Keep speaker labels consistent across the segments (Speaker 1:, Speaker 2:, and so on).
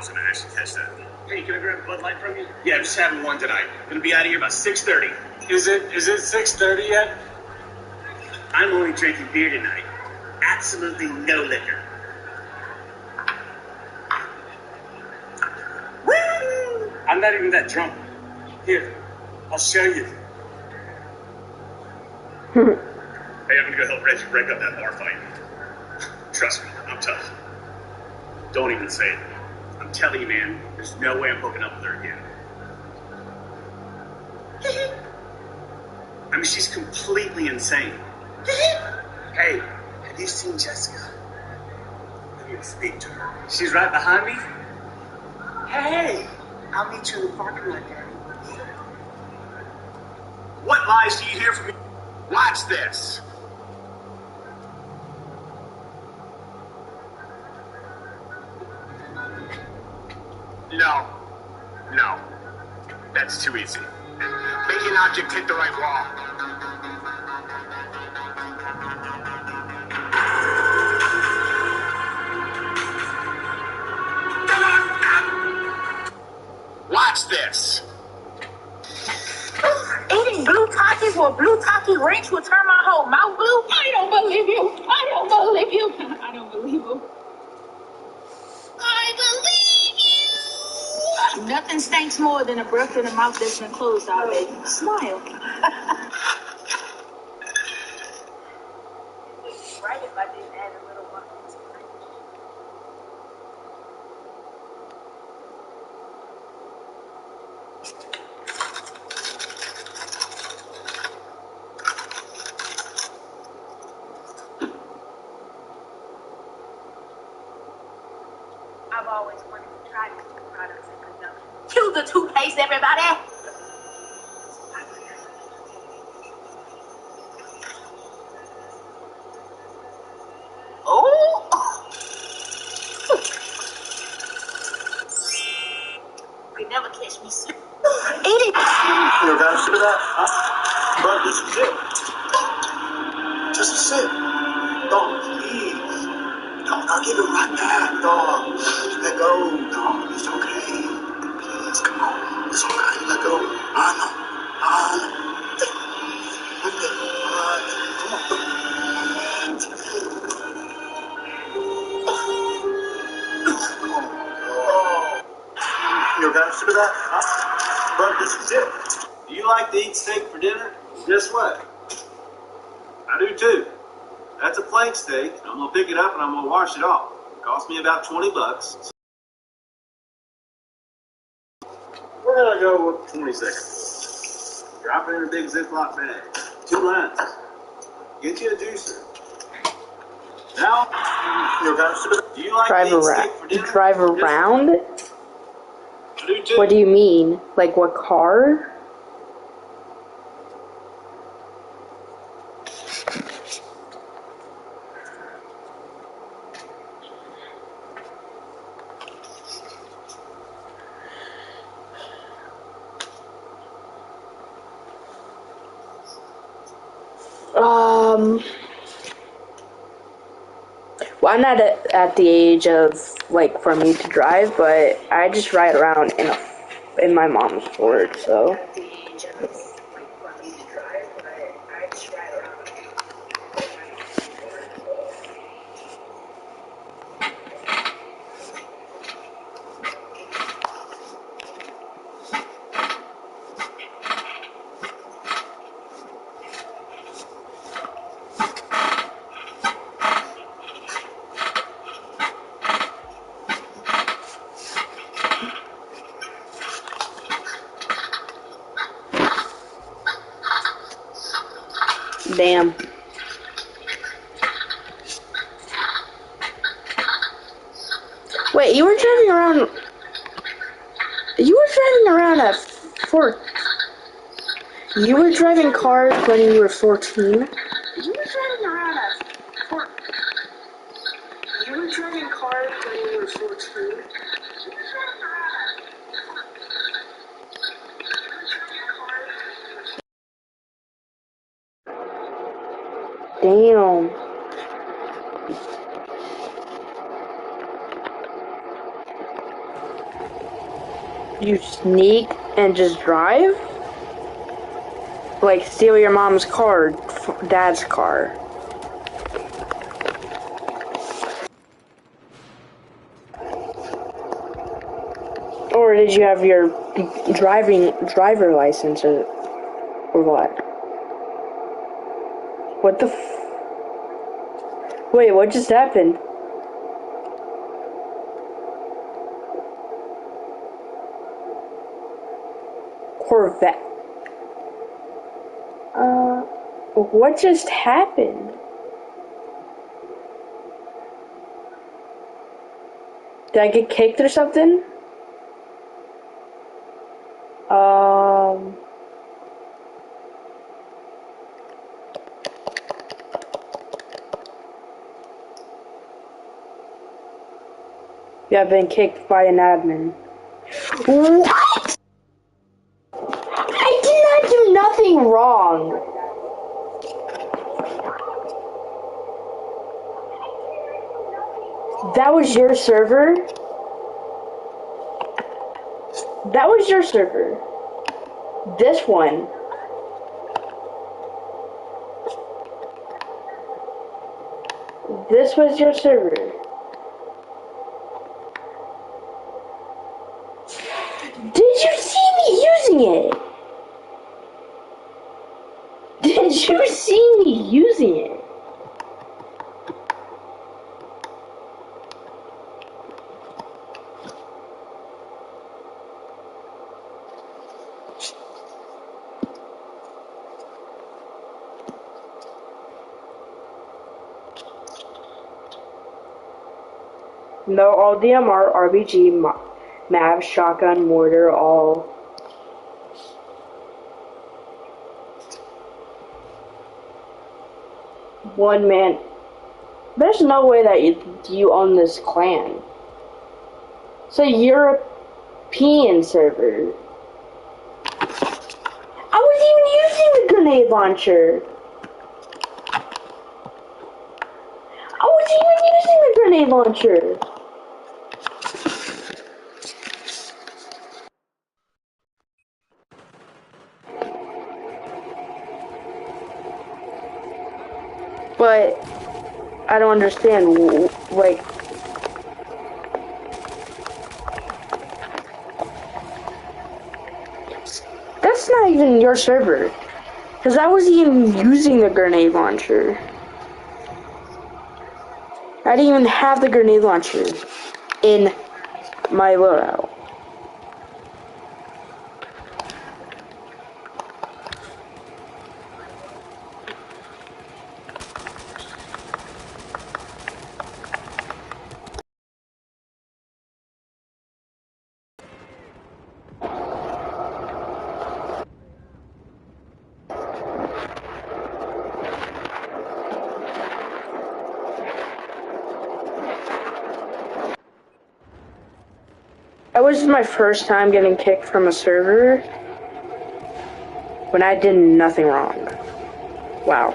Speaker 1: was gonna actually catch that.
Speaker 2: Hey, can I grab a Bud Light from you?
Speaker 1: Yeah, I'm just having one tonight. Gonna be out of here about 6:30.
Speaker 2: Is it 6:30 yet?
Speaker 1: I'm only drinking beer tonight. Absolutely no liquor.
Speaker 2: Woo! I'm not even that drunk. Here, I'll show you.
Speaker 1: Hey, I'm gonna go help Reggie break up that bar fight. Trust me, I'm tough. Don't even say it. I'm telling you, man, there's no way I'm hooking up with her again. I mean, she's completely insane. Hey, have you seen Jessica? I need to speak to her. She's right behind me. Hey, I'll meet you in the parking lot, Daddy. What lies do you hear from me? Watch this. No. That's too easy. Make an object hit the right wall. Watch this.
Speaker 3: Eating blue Takis or blue Taki wrench will turn my whole mouth blue? I don't believe you. I don't believe you. I don't believe you. I believe you. Nothing stinks more than a breath in a mouth that's been closed already. Smile. Right, if I didn't add a little one. I've always wanted to try these new products in conjunction. Cue the toothpaste, everybody. Oh! You never catch me sleep. Eat it.
Speaker 2: You got a sip of that? Huh? But just a sip. Just a sip. Dog, please. Dog, I'll give it right back, dog. Let go, dog. It's okay. Please, come on. It's okay. Let go. I know. Okay. Come on. You got a sip of that? Huh? But just a sip.
Speaker 1: Do you like to eat steak for dinner? Guess what? I do too. That's a flank steak. I'm gonna pick it up and I'm gonna wash it off. It cost me about $20. We're gonna go with 20 seconds. Drop it in a big Ziploc bag. 2 lines. Get you a juicer. Now, do you like
Speaker 4: Drive
Speaker 1: to eat
Speaker 4: around.
Speaker 1: steak for dinner?
Speaker 4: Drive around?
Speaker 1: I do too.
Speaker 4: What do you mean? Like what car? Well, I'm not at the age of like for me to drive, but I just ride around in my mom's Ford, so. Damn. Wait, you were driving around. You were driving around at 4. You were driving cars when you were 14. You were driving around at 4. You were driving cars when you were 14. Damn. You sneak and just drive? Like steal your mom's car, dad's car. Or did you have your driver license or what? What the Wait, what just happened? Corvette. What just happened? Did I get kicked or something? Yeah, I've been kicked by an admin. What? I did not do nothing wrong. That was your server? That was your server. This one. This was your server. Did you see me using it? Did you see me using it? No, all DMR, RBG, MAV, shotgun, mortar, all. One man. There's no way that you own this clan. It's a European server. I was even using the grenade launcher. I was even using the grenade launcher. But I don't understand, like, that's not even your server, because I wasn't even using the grenade launcher. I didn't even have the grenade launcher in my loadout. That was my first time getting kicked from a server when I did nothing wrong. Wow.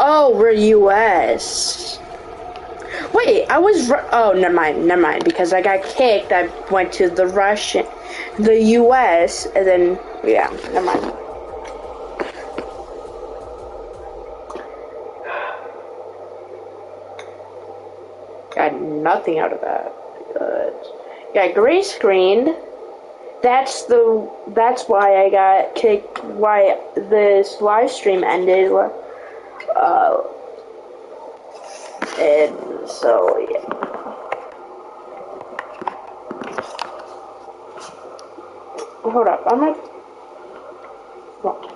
Speaker 4: Oh, we're US. Wait, oh, never mind, because I got kicked, I went to the US, and then, yeah, never mind. Got nothing out of that. Good. Got gray screened. That's why I got kicked, why this live stream ended, and so, yeah. Hold up, I'm not... What?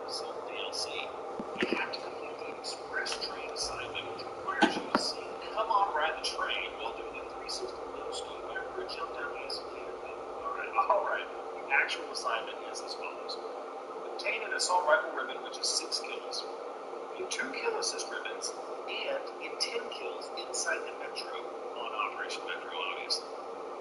Speaker 2: some DLC. You have to complete the express train assignment, which requires you to see come on ride the train while doing a 360 no scope after a jump down the escalator. Alright. The actual assignment is as follows. Obtain an assault rifle ribbon, which is 6 kills. Get 2 kill assist ribbons, and get 10 kills inside the metro on Operation Metro, obviously.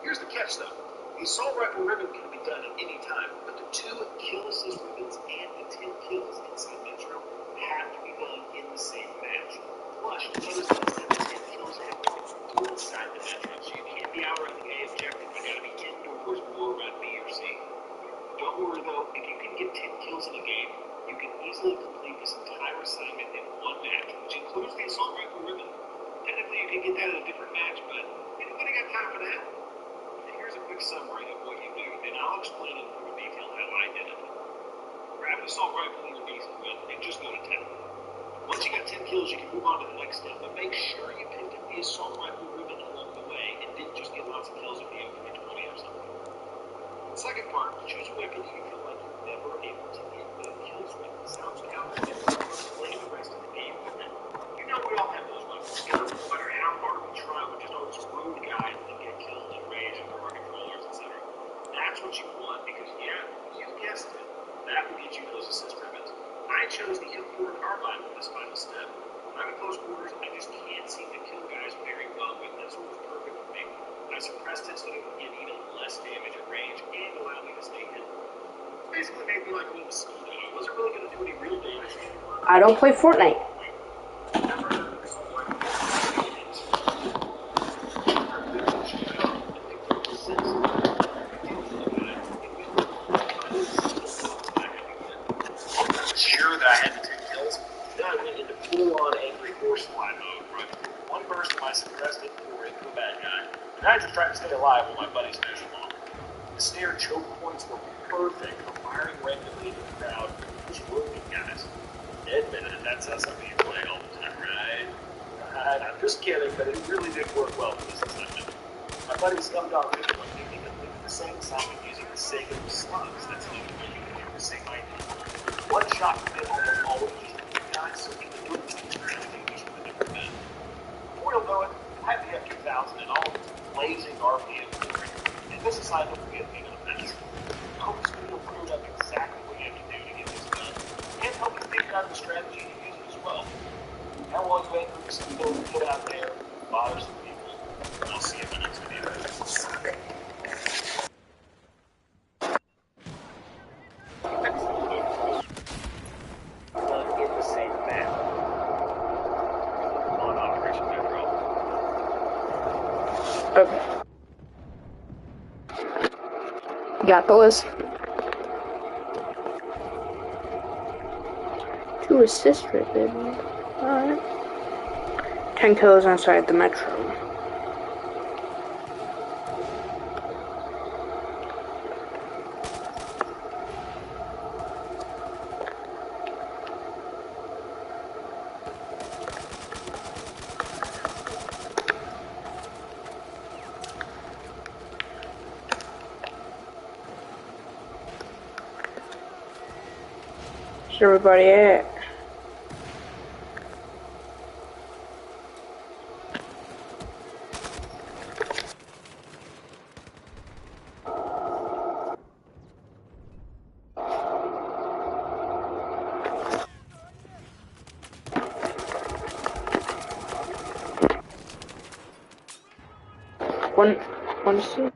Speaker 2: Here's the catch, though. The assault rifle ribbon can be done at any time, but the 2 kill assist ribbons and the 10 kills inside metro have to be done in the same match. Plus, you notice that the 10 kills have to be inside the metro, so you can't be out on the A objective. You gotta be indoors more around B or C. Don't worry though, if you can get 10 kills in a game, you can easily complete this entire assignment in one match, which includes the assault rifle ribbon. Technically, you can get that in a different match, but anybody got time for that? Here's a quick summary of what you do, and I'll explain in more detail how I did it. Grab an assault rifle in your decent with, and just go to town. Once you got 10 kills, you can move on to the next step, but make sure you picked up the assault rifle ribbon along the way, and didn't just get lots of kills if you opened a 20 or something. The second part, choose a weapon you feel like you're never able to get the kills with. Sounds counterintuitive, but play the rest of the game with it. You know we all have those weapons. No matter how hard we try, we're just always road guys that get killed in rage and power controllers, etc. That's what you want, because yeah, you guessed it, that will get you those assist ribbons. I chose the M4 carbine for this final step. When I'm in close quarters, I just can't seem to kill guys very well with this, so it was perfect for me. I suppressed it so that it would get even less damage at range and allow me to stay hidden. Basically made me like a little mosquito. I wasn't really going to do any real damage.
Speaker 4: I don't play Fortnite.
Speaker 2: Sure that I had the 10 kills, then I went into full-on angry horsefly mode, right? One burst and I suppressed it or into a bad guy. And I just tried to stay alive while my buddies finished them off. The snare choke points were perfect for firing randomly into the crowd, just wounding guys. Admit it, that's how some of you play all the time, right? I'm just kidding, but it really did work well for this assignment. My buddy Scumdog Dog really wanted me to complete the same assignment using the Sega slugs. That's how you can do the same idea. One shot from him almost always just beat guys, so he could do it strategy just with a different gun. Before you'll know it, I had the F2000 and all its blazing RPM for it. And this assignment will get me to the best. I hope this video cleared up exactly what you have to do to get this done, and help you figure out the strategy to use it as well. Now while you angry people get out there, bother some people, and I'll see you in the next video. In the same map on Operation Metro.
Speaker 4: Okay. Got the list. 2 assist ribbons. Alright. 10 kills inside the metro. Where's everybody at? One see.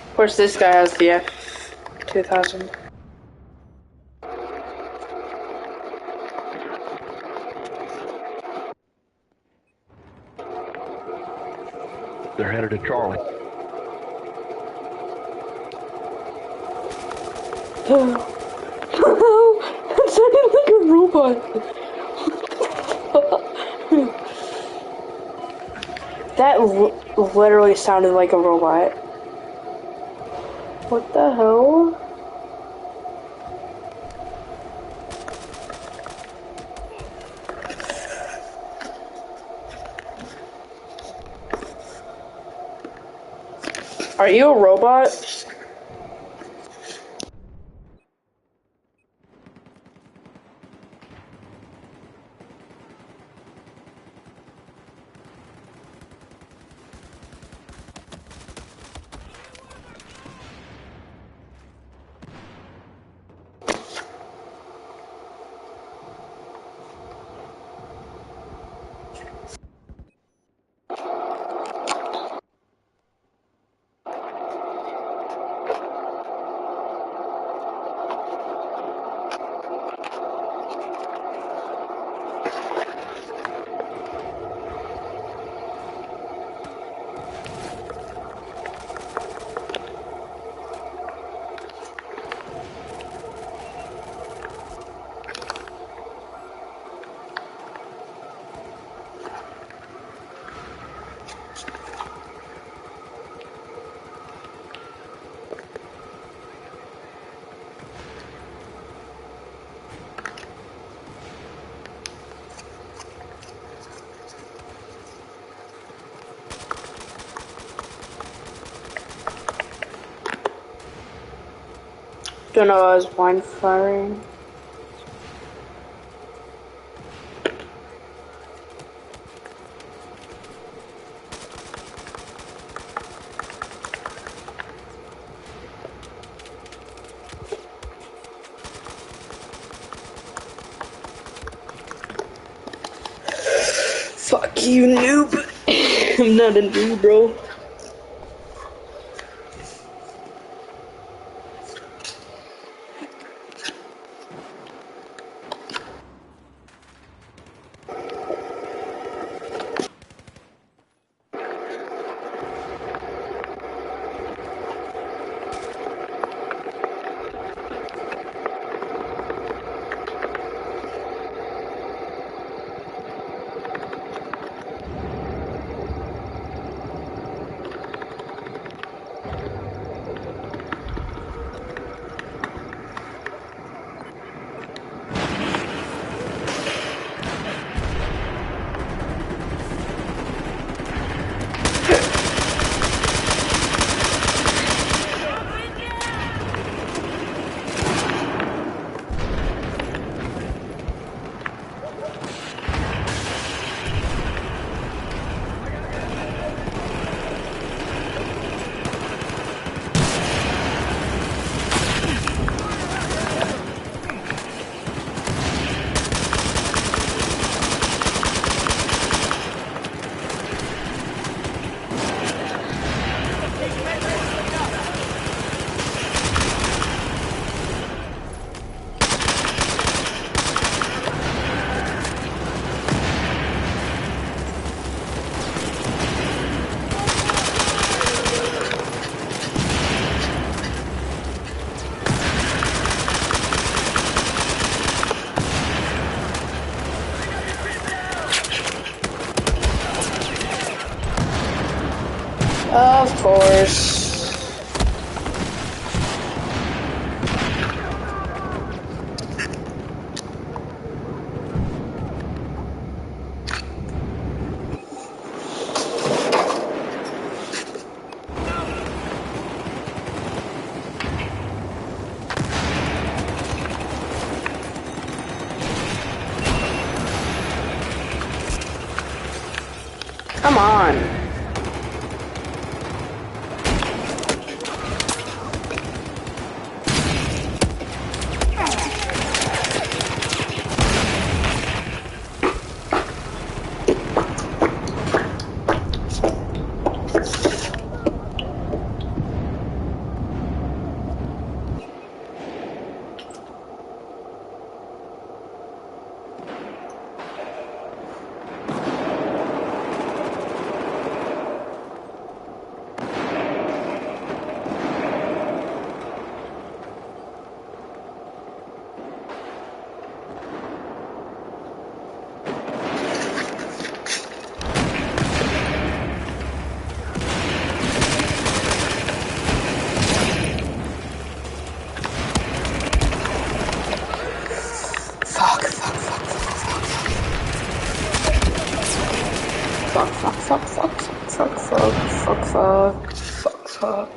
Speaker 4: Of course, this guy has the F2000.
Speaker 5: They're headed to Charlie.
Speaker 4: That sounded like a robot. That literally sounded like a robot. What the hell? Are you a robot? Don't know, I was blind firing. Fuck you, noob. I'm not a noob, bro. Of course. Come on. Fuck, fuck, fuck, fuck, fuck, fuck, fuck, fuck, fuck, fuck, fuck, fuck, fuck.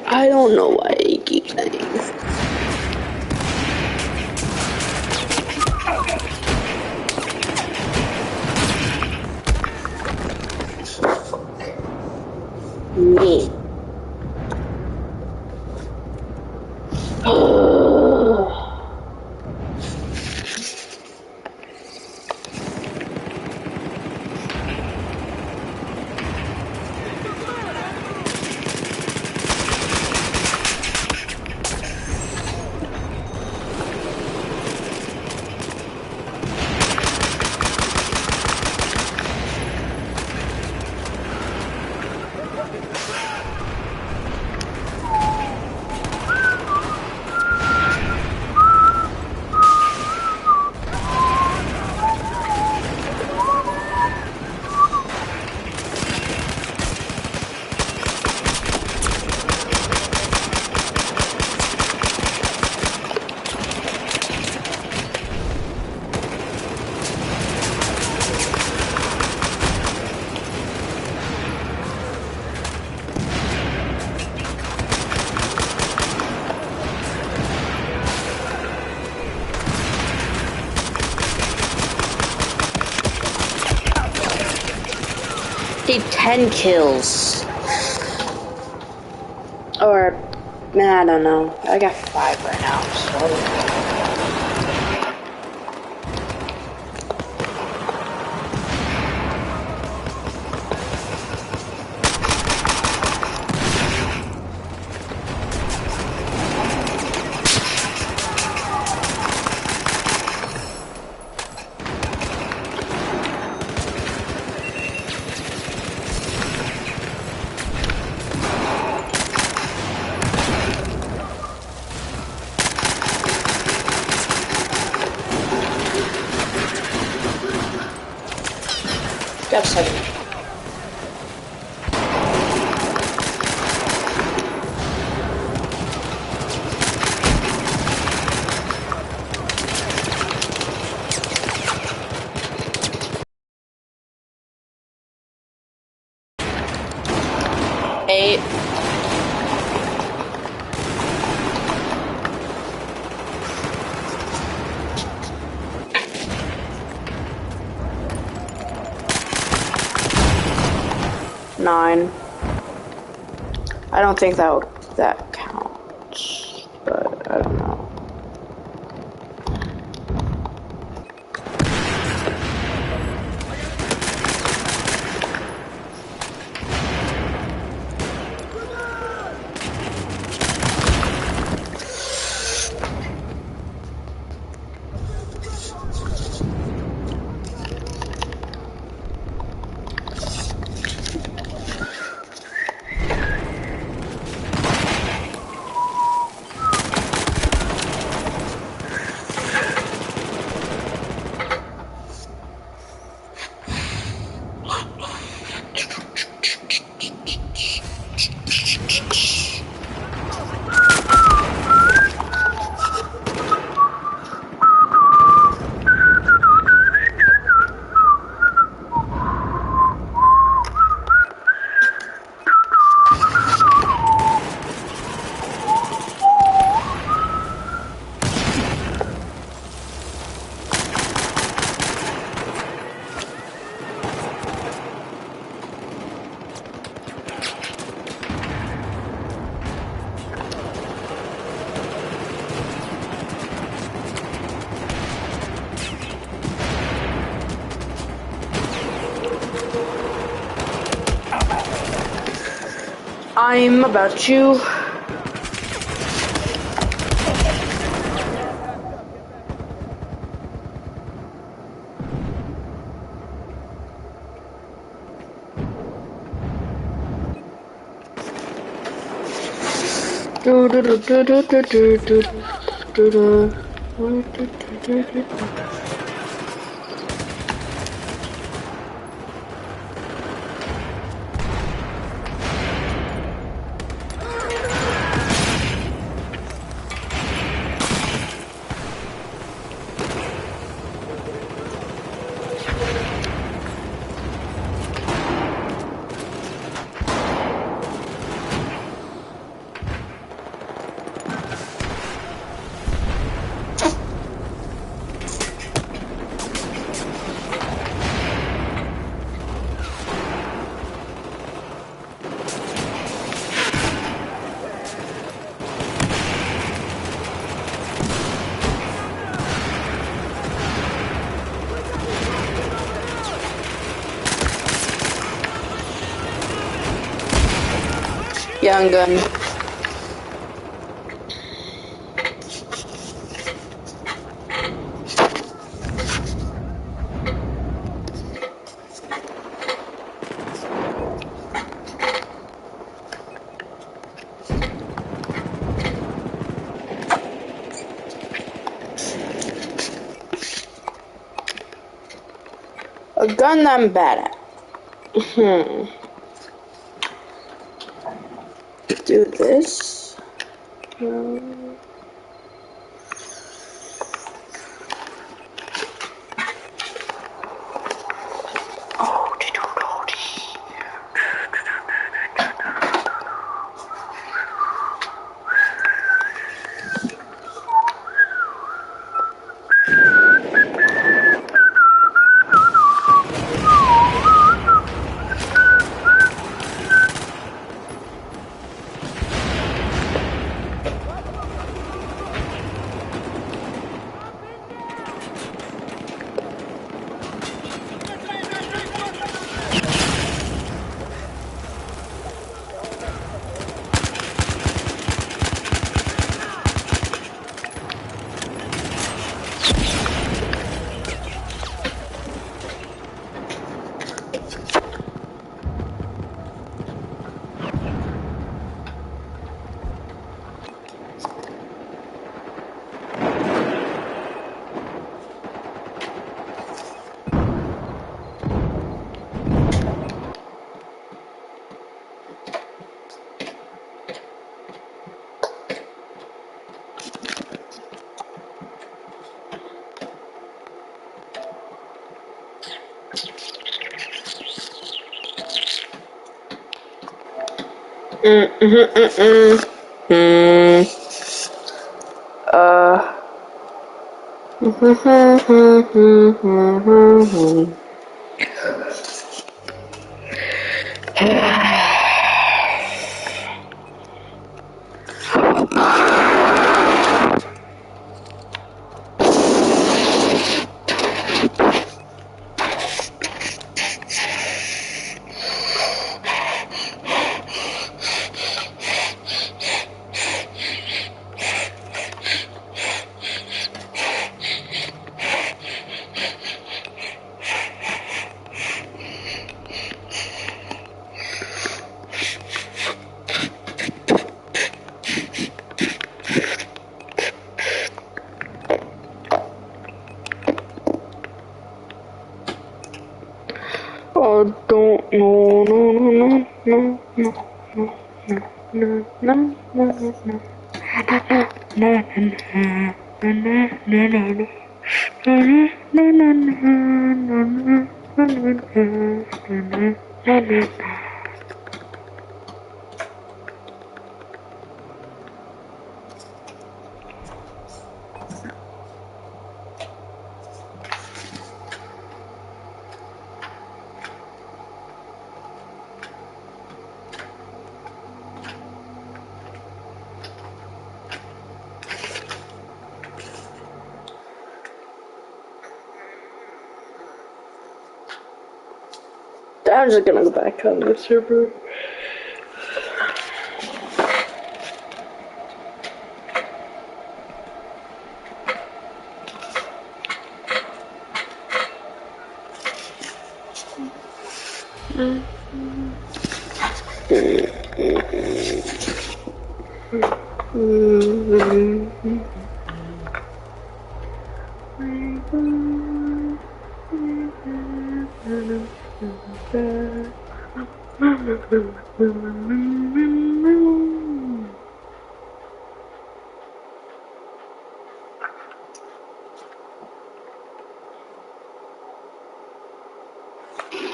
Speaker 4: I don't know why I keep saying this. Me. Did 10 kills. Or, I don't know. I got 5 right now, so. Got 7. Eight. Nine. I don't think that counts, but I don't know. I'm about you. Young gun. A gun that I'm bad at. Do this. I don't know, I'm just gonna go back on the server.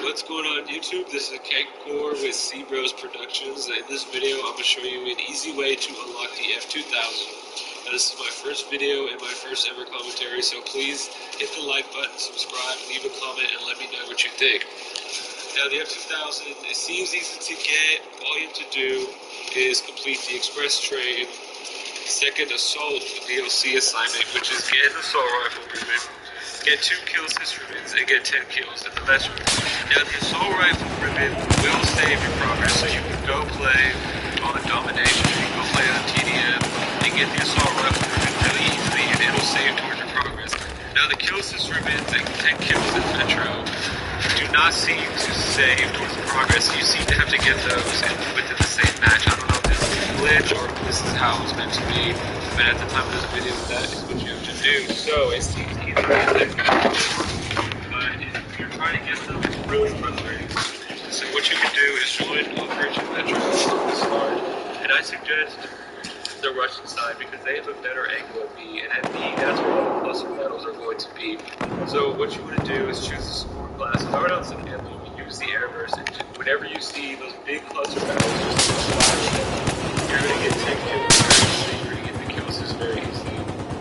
Speaker 5: What's going on YouTube? This is Kegcore with C-Bros Productions, and in this video I'm going to show you an easy way to unlock the F2000. Now, this is my first video and my first ever commentary, so please hit the like button, subscribe, leave a comment, and let me know what you think. Now the F2000, it seems easy to get. All you have to do is complete the express train, second assault DLC assignment, which is get an assault rifle ribbon, get 2 kill assist ribbons, and get 10 kills at the best ribbon. Now the assault rifle ribbon will save your progress, so you can go play on domination, you can go play on TDM and get the assault rifle really easily, and it'll save towards your progress. Now the kill assist ribbons and 10 kills in Metro do not seem to save towards the progress. You seem to have to get those within the same match. I don't know if this is a glitch or if this is how it's meant to be, but at the time of this video, that is what you have to do. So it seems easy to get that. But if you're trying to get them, it's really frustrating. So what you can do is join Operation Metro from the start, and I suggest the Russian side because they have a better angle at B, and at B, that's where all the cluster battles are going to be. So what you want to do is choose the support class, start on some ammo, use the air burst, and whenever you see those big cluster battles, just fire them. You're going to get 10 kills very easily, you're going to get the kill assist very easily.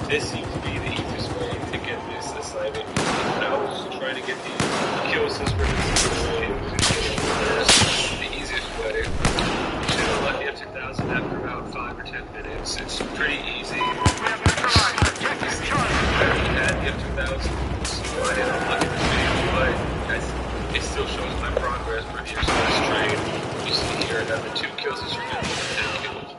Speaker 5: This seems to be the easiest way to get this assignment. When I was trying to get the kill assist for the easiest way. You should have let the F2000 after about 5 or 10 minutes. It's pretty easy. I had the F2000, so I didn't look at this video, but it still shows my progress. But here's this train. You see here that the 2 kills is from 10 kills.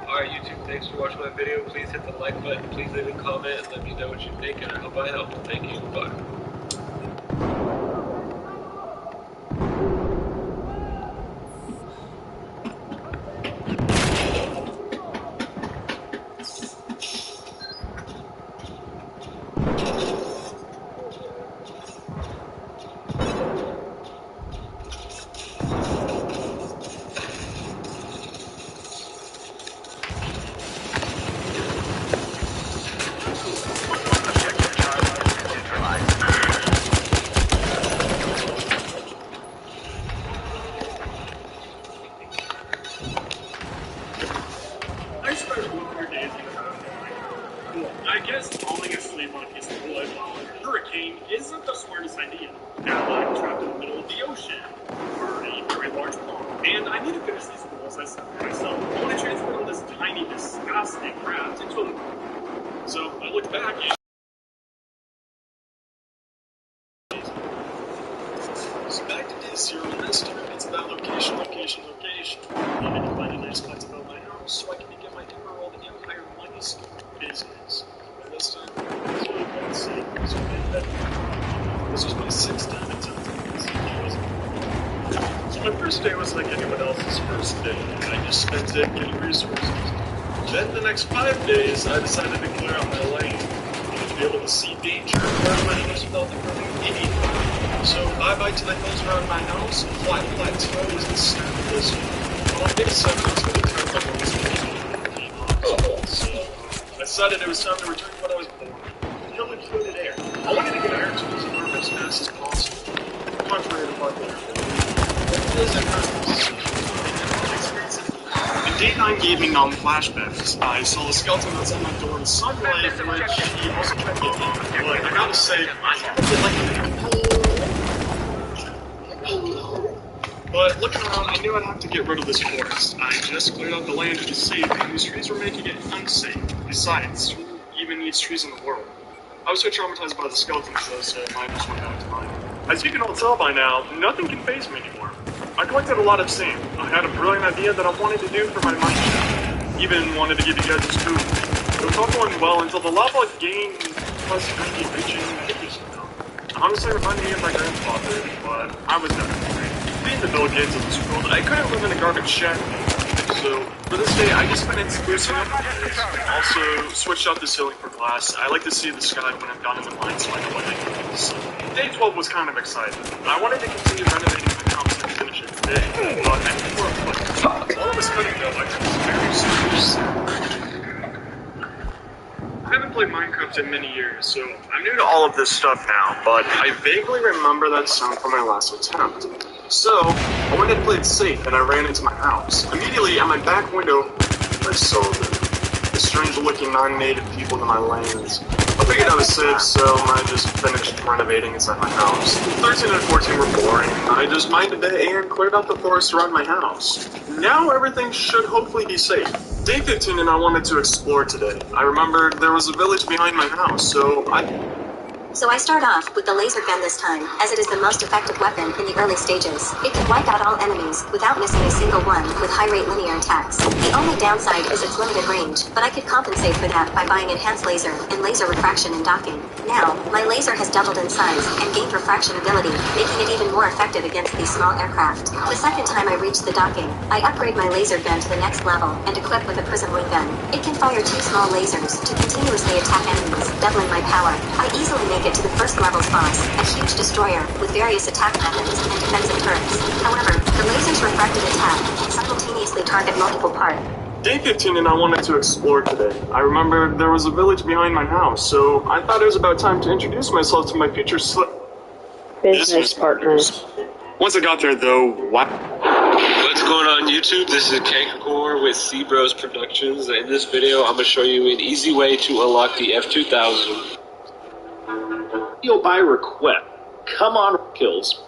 Speaker 5: Alright YouTube, thanks for watching my video. Please hit the like button, please leave a comment, and let me know what you think, and I hope I helped. Thank you, bye.
Speaker 6: I guess falling asleep on his wood while a hurricane isn't the smartest idea. Now I'm trapped in the middle of the ocean, or a very large pond, and I need to finish these rules I set for myself. I want to transform this tiny, disgusting craft into a... So I looked back and... So back to day 0, and this time it's about location. I need to find a nice place to build my house so I can begin my emerald empire money scheme business. And this time, this was one safe. This was my 6th time attempting this. So my first day was like anyone else's first day, and I just spent it getting resources. Then the next 5 days, I decided to clear out my lane. I wanted to be able to see danger around my house without becoming an idiot. So bye-bye to the hills around my house, flat plateaus and snap this. On day 7, I was going to turn my homes into so I decided it was time to return to what I was born. Kill included air. I wanted to get air tools and armor as fast as possible. Contrary to popular opinion, it isn't And day 9 gave me non-flashbacks. I saw the skeleton outside my door in sunlight, which he also tried to get me. But I gotta say, I did like But looking around, I knew I'd have to get rid of this forest. I just cleared out the land to save it, and these trees were making it unsafe. Besides, who even needs trees in the world? I was so traumatized by the skeletons though, so mine just went back to mine. As you can all tell by now, nothing can faze me anymore. I collected a lot of sand. I had a brilliant idea that I wanted to do for my mine shaft. Even wanted to give you guys a scoop. It was all going well until the lava gained plus 90 reaching 50 somehow. Honestly, it reminded me of my grandfather, but I was done. Being the Bill Gates of this world, I couldn't live in a garbage shack. So, for this day, I just spent it sprucing up my place. Also, switched out the ceiling for glass. I like to see the sky when I'm done in the mine, so I know what I can use. Day 12 was kind of exciting. I wanted to continue renovating my house and finish it today, but I need more equipment. While I was cutting the electric was very serious. I haven't played Minecraft in many years, so I'm new to all of this stuff now, but I vaguely remember that sound from my last attempt. So, I went and played safe, and I ran into my house. Immediately, at my back window, I saw the strange-looking non-native people in my lands. I figured I was safe, so I just finished renovating inside my house. 13 and 14 were boring. I just mined a day and cleared out the forest around my house. Now everything should hopefully be safe. Day 15 and I wanted to explore today. I remembered there was a village behind my house, so I
Speaker 7: So I start off with the laser gun this time, as it is the most effective weapon in the early stages. It can wipe out all enemies without missing a single one with high-rate linear attacks. The only downside is its limited range, but I could compensate for that by buying enhanced laser and laser refraction and docking. Now, my laser has doubled in size and gained refraction ability, making it even more effective against these small aircraft. The second time I reach the docking, I upgrade my laser gun to the next level and equip with a prism wing gun. It can fire 2 small lasers to continuously attack enemies, doubling my power. I easily make it to the first level's boss, a huge destroyer with various attack methods and defensive turrets. However, the laser's refracted attack can simultaneously target multiple parts.
Speaker 6: Day 15 and I wanted to explore today. I remembered there was a village behind my house, so I thought it was about time to introduce myself to my future
Speaker 4: Business partners.
Speaker 6: Once I got there, though,
Speaker 5: What's going on YouTube? This is Cake4 with Bros Productions. In this video, I'm going to show you an easy way to unlock the F2000.
Speaker 8: You'll buy request. Come on kills.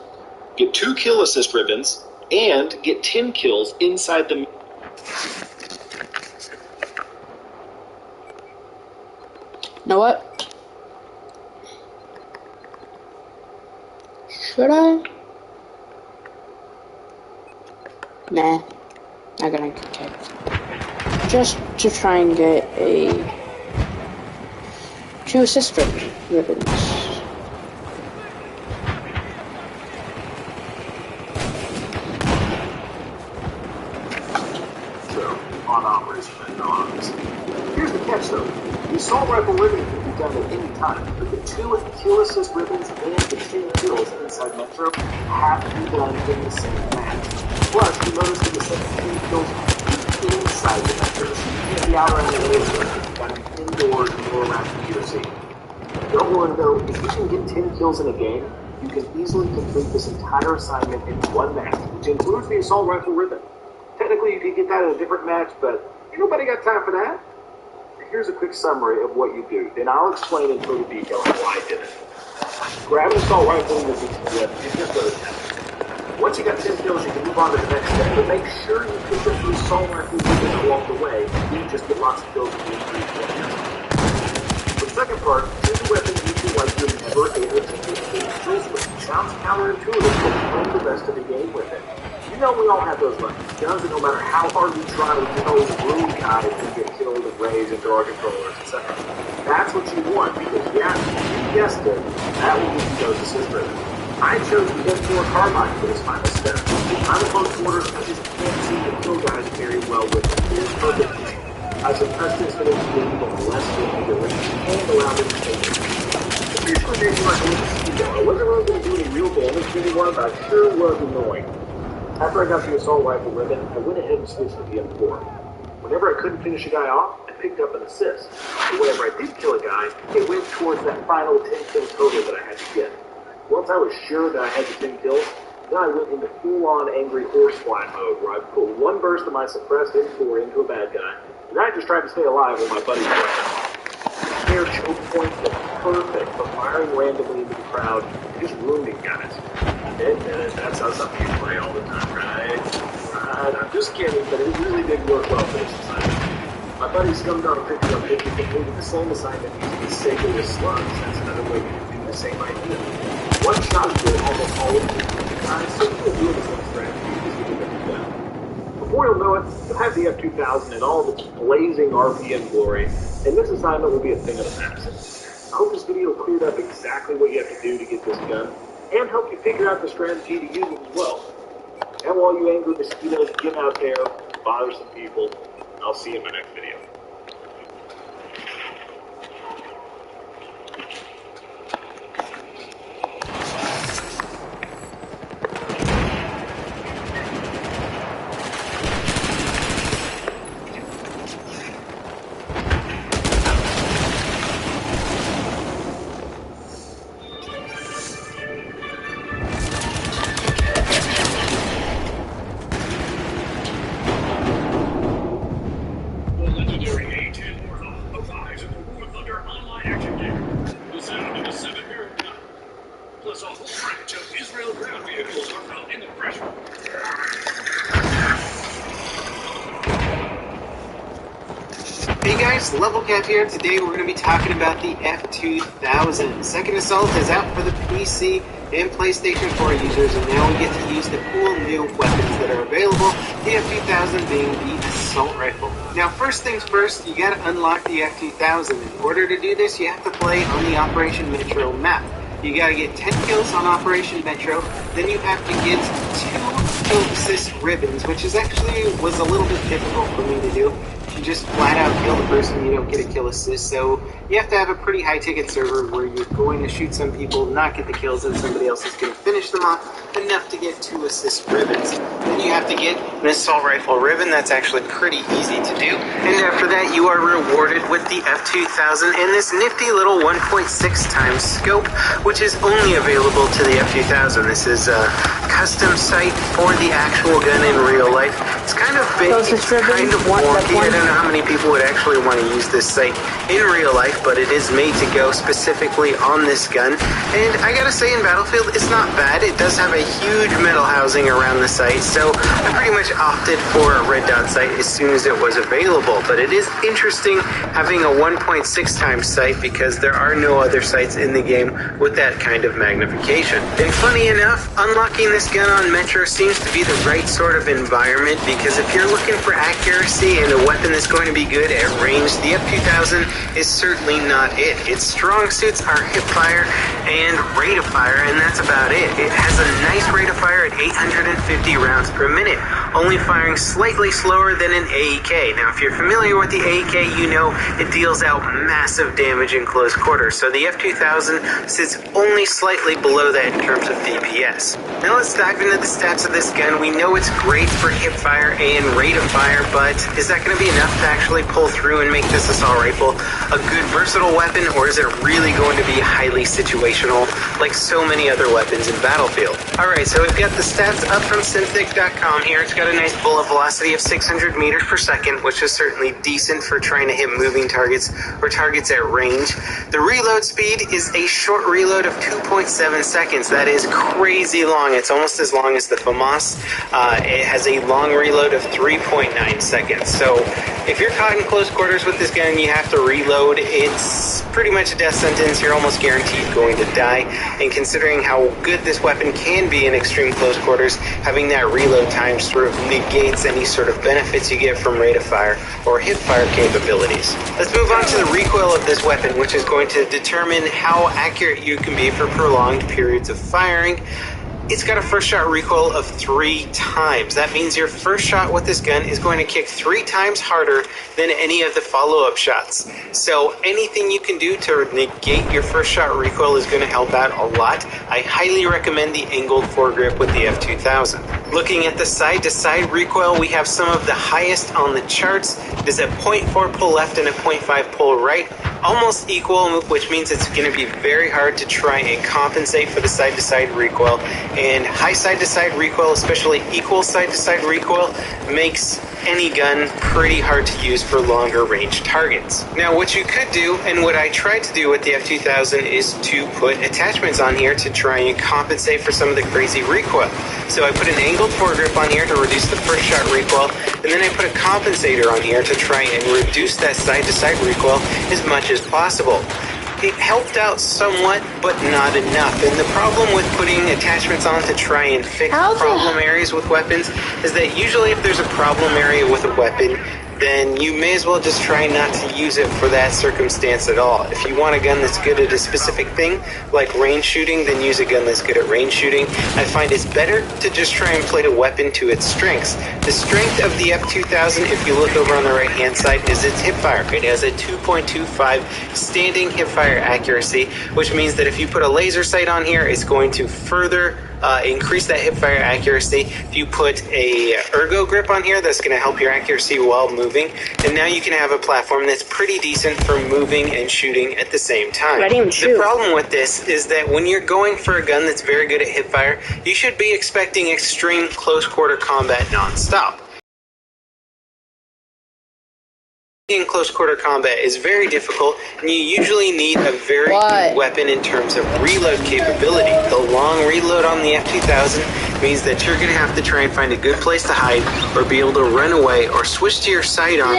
Speaker 8: Get 2 kill assist ribbons, and get 10 kills inside the...
Speaker 4: Know what? Should I? Nah. Not gonna get kicked. Just to try and get a 2 assist ribbons.
Speaker 2: On Operation Dogs. Here's the catch though. The assault rifle ribbon can be done at any time, but the 2 kill assist ribbons and the 10 kills inside Metro have to be done in the same match. Plus, you notice that the second 10 kills inside the Metro, so you can't be out around the area, you've got to be indoors and go around computer scene. Don't worry though, if you can get 10 kills in a game, you can easily complete this entire assignment in one match, which includes the assault rifle ribbon. Technically, you could get that in a different match, but ain't nobody got time for that. Here's a quick summary of what you do. Then I'll explain in total detail how I did it. Grab an assault rifle in the DTF and just go to 10. Once you got 10 kills, you can move on to the next step, but make sure you pick up the assault rifle along the way. You just get lots of kills with the increase. The second part, choose a weapon you feel like you're never able to get kills with. Sounds counterintuitive, but play the rest of the game with it. You know we all have those weapons. Guns that no matter how hard you try, you know those room guys who get killed and raised and draw controllers, etc. That's what you want, because yeah, you guessed it, that will give you those assist ribbons. I chose the Bf4 carbine for this final step. I'm a close quarters, I just can't seem to kill guys very well with it. It's perfect. I suppressed this for them to give them less than the range and allow them to take it. Officially made me like a little speedo. I wasn't really going to do any real damage to anyone, but I sure was annoying. After I got the assault rifle ribbon, I went ahead and switched to Bf4. Whenever I couldn't finish a guy off, I picked up an assist. And whenever I did kill a guy, it went towards that final 10 kill total that I had to get. Once I was sure that I had the 10 kills, then I went into full-on angry horsefly mode, where I pulled one burst of my suppressed M4 into a bad guy, and I just tried to stay alive while my buddies were out. Their choke point was perfect for firing randomly into the crowd and just wounding guys. That's how some people play all the time, right? I'm just kidding, but it really did work well for this assignment. My buddy scummed on a picture of it and completed the same assignment using the Saberless slugs. That's another way to do the same idea. One shot is almost always guys, so you'll do the same strategy just to get them down. Before you'll know it, you'll have the F2000 in all of its blazing RPM glory, and this assignment will be a thing of the past. I hope this video cleared up exactly what you have to do to get this gun, and help you figure out the strategy to use it as well. And while you angry mosquitoes, get out there, bother some people. I'll see you in my next video.
Speaker 1: Hey guys.
Speaker 9: guys, Level Cap here. Today we're going to be talking about the F2000. Second Assault is out for the PC and PlayStation 4 users, and now we get to use the cool new weapons that are available, the F2000 being the Assault Rifle. Now first things first, you got to unlock the F2000. In order to do this, you have to play on the Operation Metro map. You got to get 10 kills on Operation Metro, then you have to get 2 kill assist ribbons, which was a little bit difficult for me to do. You just flat out kill the person, you don't get a kill assist, so you have to have a pretty high ticket server where you're going to shoot some people, not get the kills, and somebody else is going to finish them off enough to get 2 assist ribbons. Then you have to get an assault rifle ribbon. That's actually pretty easy to do. And after that, you are rewarded with the F2000 and this nifty little 1.6 times scope, which is only available to the F2000. This is a custom sight for the actual gun in real life. It's kind of big, it's kind of wonky. I don't know how many people would actually want to use this sight in real life, but it is made to go specifically on this gun. And I gotta say, in Battlefield, it's not bad. It does have a huge metal housing around the sight, so I pretty much opted for a red dot sight as soon as it was available. But it is interesting having a 1.6 times sight because there are no other sights in the game with that kind of magnification. And funny enough, unlocking this gun on Metro seems to be the right sort of environment, because if you're looking for accuracy and a weapon that's going to be good at range, the F2000 is certainly not it. Its strong suits are hipfire and rate of fire, and that's about it. It has a nice rate of fire at 850 rounds per minute, only firing slightly slower than an AEK. Now, if you're familiar with the AEK, you know it deals out massive damage in close quarters, so the F2000 sits only slightly below that in terms of DPS. Now let's dive into the stats of this gun. We know it's great for hipfire and rate of fire, but is that going to be enough to actually pull through and make this assault rifle a good versatile weapon, or is it really going to be highly situational like so many other weapons in Battlefield? Alright, so we've got the stats up from Synthic.com here. It's got a nice bullet velocity of 600 meters per second, which is certainly decent for trying to hit moving targets or targets at range. The reload speed is a short reload of 2.7 seconds. That is crazy long. It's almost as long as the FAMAS. It has a long reload of 3.9 seconds. So if you're caught in close quarters with this gun, you have to reload. It's pretty much a death sentence. You're almost guaranteed going to die. And considering how good this weapon can be in extreme close quarters, having that reload time sort of negates any sort of benefits you get from rate of fire or hip fire capabilities. Let's move on to the recoil of this weapon, which is going to determine how accurate you can be for prolonged periods of firing. It's got a first shot recoil of 3 times. That means your first shot with this gun is going to kick 3 times harder than any of the follow-up shots. So anything you can do to negate your first shot recoil is going to help out a lot. I highly recommend the angled foregrip with the F2000. Looking at the side-to-side recoil, we have some of the highest on the charts. It is a 0.4 pull left and a 0.5 pull right. Almost equal, which means it's going to be very hard to try and compensate for the side-to-side recoil. And high side-to-side recoil, especially equal side-to-side recoil, makes any gun pretty hard to use for longer range targets. Now, what you could do, and what I tried to do with the F2000, is to put attachments on here to try and compensate for some of the crazy recoil. So I put an angled foregrip on here to reduce the first shot recoil, and then I put a compensator on here to try and reduce that side-to-side recoil as much as possible. It helped out somewhat, but not enough. And the problem with putting attachments on to try and fix problem areas with weapons is that usually if there's a problem area with a weapon, then you may as well just try not to use it for that circumstance at all. If you want a gun that's good at a specific thing, like range shooting, then use a gun that's good at range shooting. I find it's better to just try and play the weapon to its strengths. The strength of the F2000, if you look over on the right-hand side, is its hipfire. It has a 2.25 standing hipfire accuracy, which means that if you put a laser sight on here, it's going to further increase that hipfire accuracy. If you put a ergo grip on here, that's going to help your accuracy while moving, and now you can have a platform that's pretty decent for moving and shooting at the same time. The problem with this is that when you're going for a gun that's very good at hipfire, you should be expecting extreme close quarter combat non-stop. In close quarter combat is very difficult, and you usually need a very good weapon in terms of reload capability. The long reload on the F2000 means that you're going to have to try and find a good place to hide or be able to run away or switch to your sidearm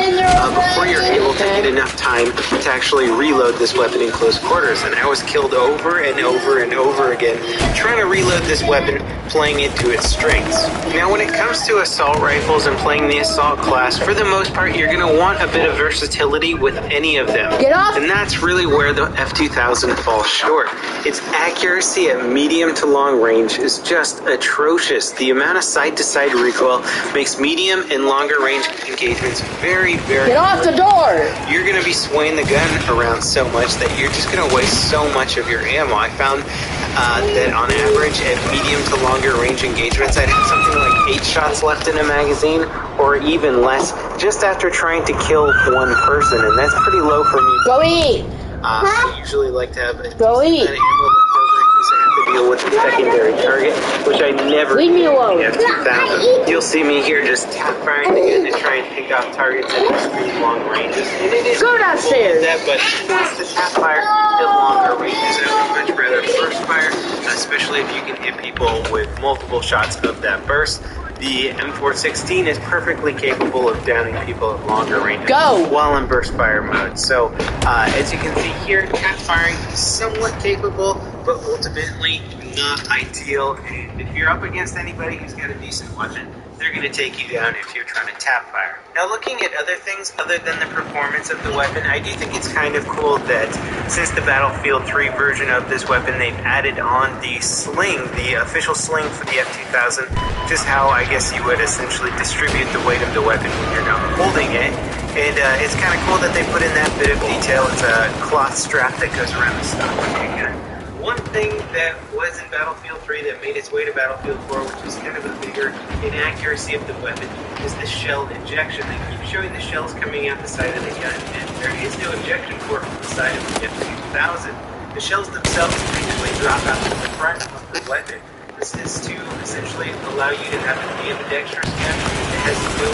Speaker 9: before you're able to get enough time to actually reload this weapon in close quarters. And I was killed over and over and over again trying to reload this weapon, playing it to its strengths. Now when it comes to assault rifles and playing the assault class, for the most part you're going to want a bit of versatility with any of them.
Speaker 4: Get off!
Speaker 9: And that's really where the F2000 falls short. Its accuracy at medium to long range is just atrocious. The amount of side-to-side recoil makes medium and longer range engagements very, very
Speaker 4: Get off the door!
Speaker 9: You're going to be swaying the gun around so much that you're just going to waste so much of your ammo. I found that on average at medium to longer range engagements I'd have something like 8 shots left in a magazine or even less just after trying to kill one person, and that's pretty low for me.
Speaker 4: Go eat!
Speaker 9: I usually like to have a
Speaker 4: Go eat!
Speaker 9: decent ammo left over in case I have to deal with the secondary target, which I never
Speaker 4: Leave me alone.
Speaker 9: do in the F2000. You'll see me here just tap firing the gun to try and pick off targets at extreme long ranges. And it is
Speaker 4: Go downstairs!
Speaker 9: that, but once the tap fire at longer ranges, I would much rather burst fire, especially if you can hit people with multiple shots of that burst. The M416 is perfectly capable of downing people at longer ranges while in burst fire mode. So, as you can see here, tap firing is somewhat capable, but ultimately not ideal. And if you're up against anybody who's got a decent weapon, they're going to take you down if you're trying to tap fire. Now, looking at other things other than the performance of the weapon, I do think it's kind of cool that since the Battlefield 3 version of this weapon, they've added on the sling, the official sling for the F2000, which is how I guess you would essentially distribute the weight of the weapon when you're not holding it. And it's kind of cool that they put in that bit of detail. It's a cloth strap that goes around the stock of your gun. One thing that was in Battlefield 3 that made its way to Battlefield 4, which is kind of a bigger inaccuracy of the weapon, is the shell injection. They keep showing the shells coming out the side of the gun, and there is no injection port from the side of the F2000. The shells themselves actually drop out to the front of the weapon. This is to essentially allow you to have an ambidextrous gun that has no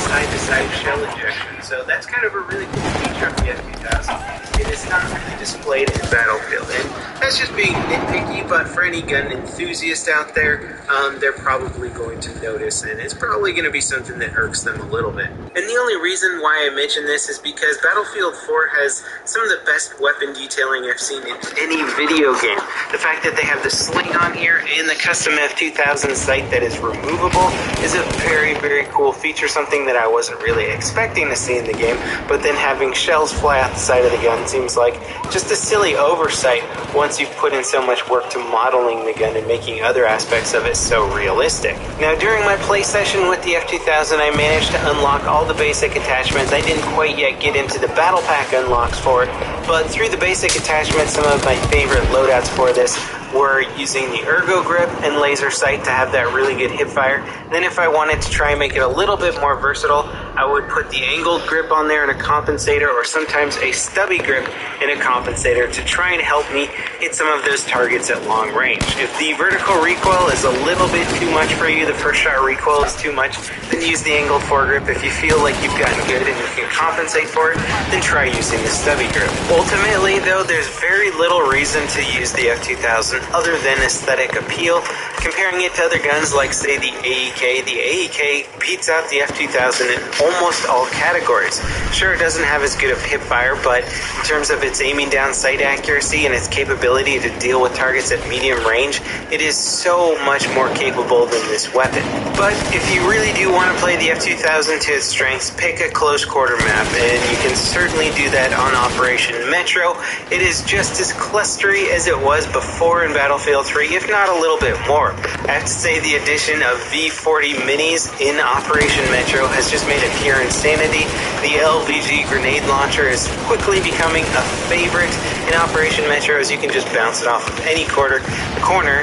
Speaker 9: side-to-side shell injection. So that's kind of a really cool feature of the F2000. It is not really displayed in Battlefield, and that's just being nitpicky, but for any gun enthusiast out there, they're probably going to notice, and it's probably going to be something that irks them a little bit. And the only reason why I mention this is because Battlefield 4 has some of the best weapon detailing I've seen in any video game. The fact that they have the sling on here and the custom F2000 sight that is removable is a very, very cool feature, something that I wasn't really expecting to see in the game, but then having shells fly out the side of the gun seems like just a silly oversight once you've put in so much work to modeling the gun and making other aspects of it so realistic. Now, during my play session with the F2000, I managed to unlock all the basic attachments. I didn't quite yet get into the battle pack unlocks for it, but through the basic attachments, some of my favorite loadouts for this were using the ergo grip and laser sight to have that really good hip fire. Then if I wanted to try and make it a little bit more versatile, I would put the angled grip on there and a compensator, or sometimes a stubby grip and a compensator to try and help me hit some of those targets at long range. If the vertical recoil is a little bit too much for you, the first shot recoil is too much, then use the angled foregrip. If you feel like you've gotten good and you can compensate for it, then try using the stubby grip. Ultimately though, there's very little reason to use the F2000 other than aesthetic appeal. Comparing it to other guns like say the AEK beats out the F2000 in almost all categories. Sure, it doesn't have as good of hip fire, but in terms of its aiming down sight accuracy and its capability to deal with targets at medium range, it is so much more capable than this weapon. But if you really do want to play the F2000 to its strengths, pick a close quarter map, and you can certainly do that on Operation Metro. It is just as clustery as it was before in Battlefield 3, if not a little bit more. I have to say the addition of V40 minis in Operation Metro has just made it pure insanity. The LVG grenade launcher is quickly becoming a favorite in Operation Metro, as you can just bounce it off of any corner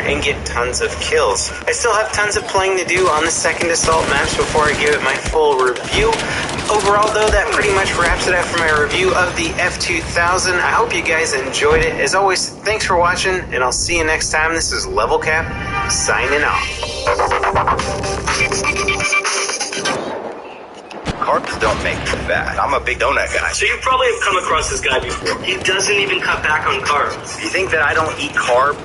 Speaker 9: and get tons of kills. I still have tons of playing to do on the second assault maps before I give it my full review. Overall though, that pretty much wraps it up for my review of the F2000. I hope you guys enjoyed it. As always, thanks for watching, and I'll see you next time. This is Level Cap, signing off.
Speaker 10: Carbs don't make you fat. I'm a big donut guy.
Speaker 1: So you probably have come across this guy before. He doesn't even cut back on carbs.
Speaker 10: You think that I don't eat carb?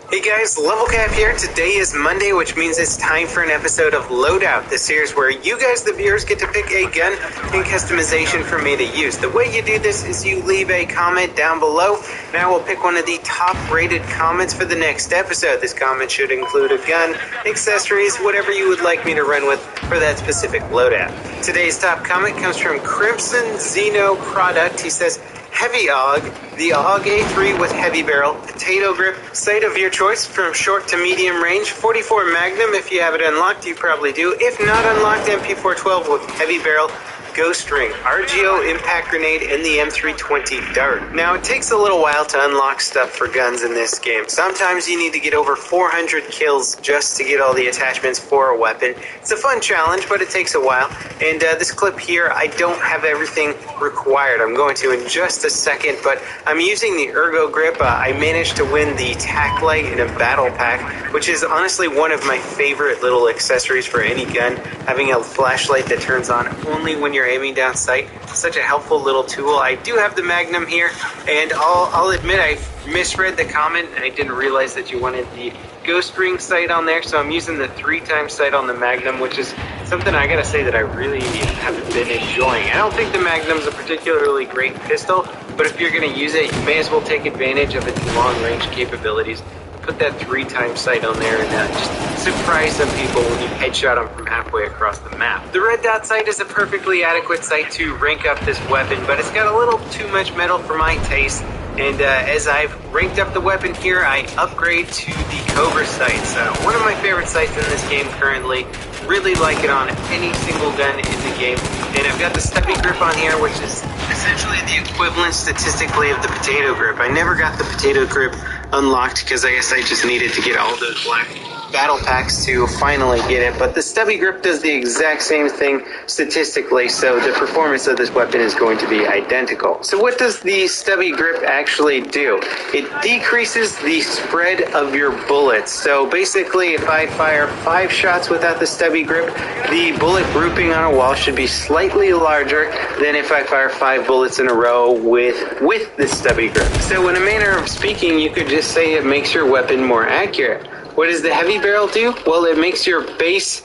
Speaker 9: Hey guys, Level Cap here. Today is Monday, which means it's time for an episode of Loadout, the series where you guys, the viewers, get to pick a gun and customization for me to use. The way you do this is you leave a comment down below, and I will pick one of the top-rated comments for the next episode. This comment should include a gun, accessories, whatever you would like me to run with for that specific loadout. Today's top comment comes from Crimson Zeno Product. He says, Heavy AUG, the AUG A3 with heavy barrel, potato grip, sight of your choice from short to medium range, 44 Magnum if you have it unlocked, you probably do. If not unlocked, MP412 with heavy barrel, ghost ring, RGO impact grenade, and the M320 dart. Now it takes a little while to unlock stuff for guns in this game. Sometimes you need to get over 400 kills just to get all the attachments for a weapon. It's a fun challenge, but it takes a while. And this clip here, I don't have everything required. I'm going to in just a second, but I'm using the Ergo grip. I managed to win the tack light in a battle pack, which is honestly one of my favorite little accessories for any gun. Having a flashlight that turns on only when you're aiming down sight. Such a helpful little tool. I do have the Magnum here, and I'll admit I misread the comment and I didn't realize that you wanted the ghost ring sight on there, so I'm using the 3x sight on the Magnum, which is something I gotta say that I really haven't been enjoying. I don't think the Magnum's a particularly great pistol, but if you're gonna use it, you may as well take advantage of its long range capabilities. Put that 3x sight on there and just surprise some people when you headshot them from halfway across the map. The red dot sight is a perfectly adequate sight to rank up this weapon, but it's got a little too much metal for my taste. And as I've ranked up the weapon here, I upgrade to the Cobra sights. One of my favorite sights in this game currently. Really like it on any single gun in the game. And I've got the stubby grip on here, which is essentially the equivalent statistically of the potato grip. I never got the potato grip unlocked because I guess I just needed to get all those black battle packs to finally get it, but the stubby grip does the exact same thing statistically, so the performance of this weapon is going to be identical. So what does the stubby grip actually do? It decreases the spread of your bullets. So basically, if I fire 5 shots without the stubby grip, the bullet grouping on a wall should be slightly larger than if I fire 5 bullets in a row with the stubby grip. So in a manner of speaking, you could just say it makes your weapon more accurate. What does the heavy barrel do? Well, it makes your base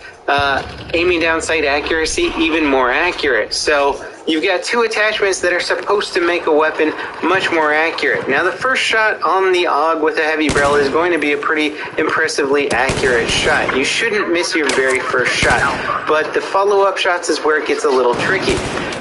Speaker 9: aiming down sight accuracy even more accurate. So you've got 2 attachments that are supposed to make a weapon much more accurate. Now the first shot on the AUG with a heavy barrel is going to be a pretty impressively accurate shot. You shouldn't miss your very first shot, but the follow-up shots is where it gets a little tricky.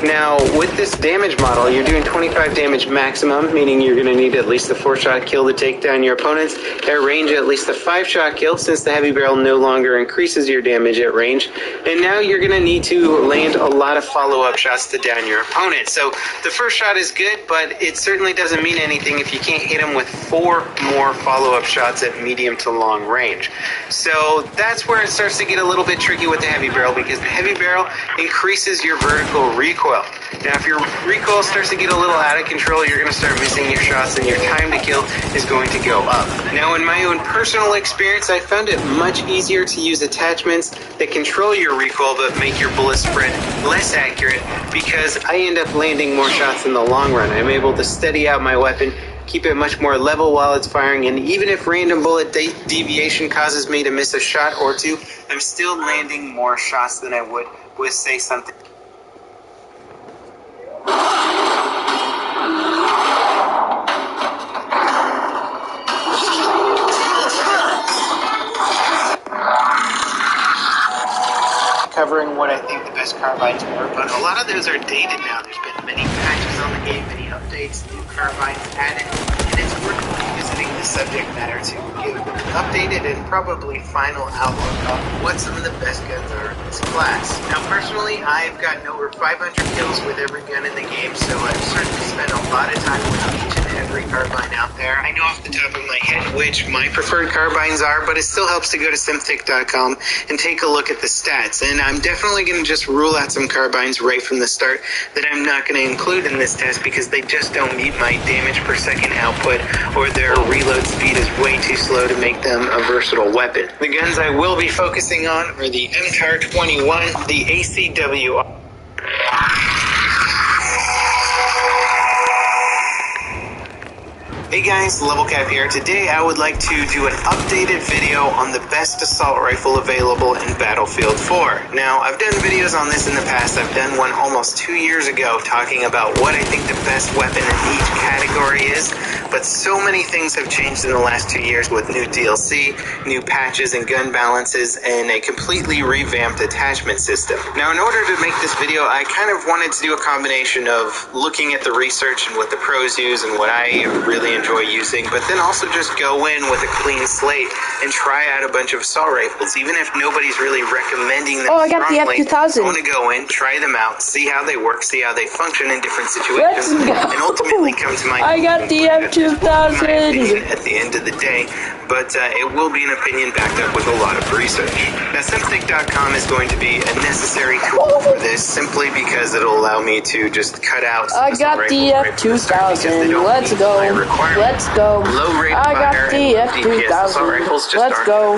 Speaker 9: Now, with this damage model, you're doing 25 damage maximum, meaning you're going to need at least a 4-shot kill to take down your opponents. At range, at least a 5-shot kill, since the heavy barrel no longer increases your damage at range. And now you're going to need to land a lot of follow-up shots to down your opponent. So the first shot is good, but it certainly doesn't mean anything if you can't hit them with 4 more follow-up shots at medium to long range. So that's where it starts to get a little bit tricky with the heavy barrel, because the heavy barrel increases your vertical recoil. Now, if your recoil starts to get a little out of control, you're going to start missing your shots and your time to kill is going to go up. Now, in my own personal experience, I found it much easier to use attachments that control your recoil but make your bullet spread less accurate, because I end up landing more shots in the long run. I'm able to steady out my weapon, keep it much more level while it's firing, and even if random bullet deviation causes me to miss a shot or 2, I'm still landing more shots than I would with, say, something. Covering what I think the best carbines were, but a lot of those are dated now. There's been many patches on the game, many updates, new carbines added, and it's worth revisiting the subject matter to give an updated and probably final outlook on what some of the best guns are in this class. Now, personally, I've gotten over 500 kills with every gun in the game, so I've certainly spent a lot of time with each and every carbine out there. I know off the top of my head which my preferred carbines are, but it still helps to go to simtic.com and take a look at the stats. And I'm definitely going to just rule out some carbines right from the start that I'm not going to include in this test because they just don't meet my damage per second output, or their reload speed is way too slow to make them a versatile weapon. The guns I will be focusing on are the MTAR-21, the ACWR. Hey guys, Level Cap here. Today I would like to do an updated video on the best assault rifle available in Battlefield 4. Now, I've done videos on this in the past. I've done one almost 2 years ago talking about what I think the best weapon in each category is, but so many things have changed in the last 2 years with new DLC, new patches and gun balances, and a completely revamped attachment system. Now, in order to make this video, I kind of wanted to do a combination of looking at the research and what the pros use and what I really enjoy using, but then also just go in with a clean slate and try out a bunch of assault rifles, even if nobody's really recommending them.
Speaker 4: Oh, I got
Speaker 9: strongly.
Speaker 4: the F2000.
Speaker 9: I want to go in, try them out, see how they work, see how they function in different situations, and ultimately come to my
Speaker 4: I got the F2000
Speaker 9: at the end of the day. But it will be an opinion backed up with a lot of research. Now, Synthetic.com is going to be a necessary tool for this, simply because it'll allow me to just cut out.
Speaker 4: I got the F2000. Let's go. Let's go. I got the F2000. Let's go. Let's go.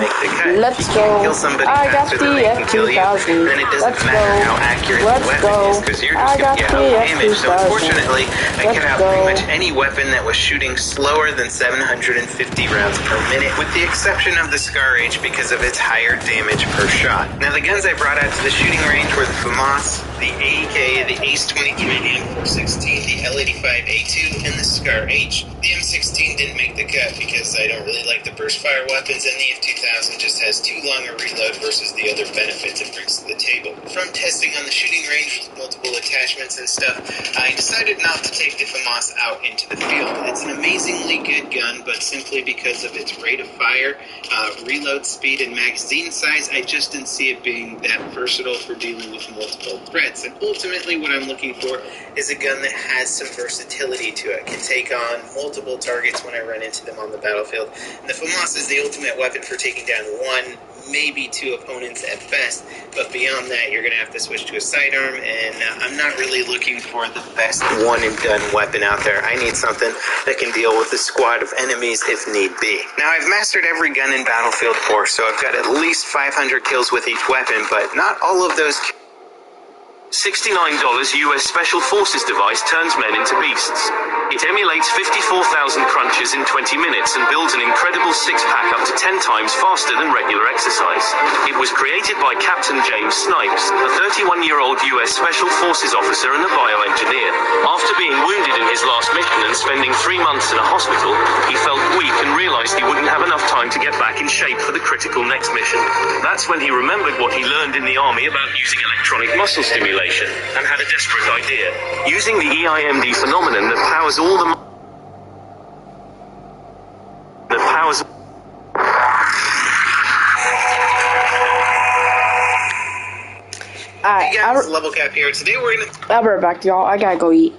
Speaker 4: I got the F2000.
Speaker 9: Then it doesn't matter how accurate the weapon is, because you're just going to get damage. So unfortunately, I cut out pretty much any weapon that was shooting slower than 750 rounds per minute, with the exception of the Scar H because of its higher damage per shot. Now, the guns I brought out to the shooting range were the FAMAS, the AEK, the ACE-23, the M416, the L85A2, and the Scar H. The M16 didn't make the cut because I don't really like the burst fire weapons, and the F2000 just has too long a reload versus the other benefits it brings to the table. From testing on the shooting range with multiple attachments and stuff, I decided not to take the FAMAS out into the field. It's an amazingly good gun, but simply because of its rate of fire, reload speed, and magazine size, I just didn't see it being that versatile for dealing with multiple threats. And ultimately what I'm looking for is a gun that has some versatility to it, can take on multiple targets when I run into them on the battlefield. And the FAMAS is the ultimate weapon for taking down one, maybe two opponents at best, but beyond that you're going to have to switch to a sidearm, and I'm not really looking for the best one-and-done weapon out there. I need something that can deal with a squad of enemies if need be. Now, I've mastered every gun in Battlefield 4, so I've got at least 500 kills with each weapon, but not all of those
Speaker 11: $69 US Special Forces device turns men into beasts. It emulates 54,000 crunches in 20 minutes and builds an incredible six-pack up to 10 times faster than regular exercise. It was created by Captain James Snipes, a 31-year-old US Special Forces officer and a bioengineer. After being wounded in his last mission and spending 3 months in a hospital, he felt weak and realized he wouldn't have enough time to get back in shape for the critical next mission. That's when he remembered what he learned in the army about using electronic muscle stimulation, and had a desperate idea. Using the EIMD phenomenon that powers all the
Speaker 9: Hey guys, Level Cap here. Today we're gonna...
Speaker 4: I'll be right back, y'all. I gotta go eat.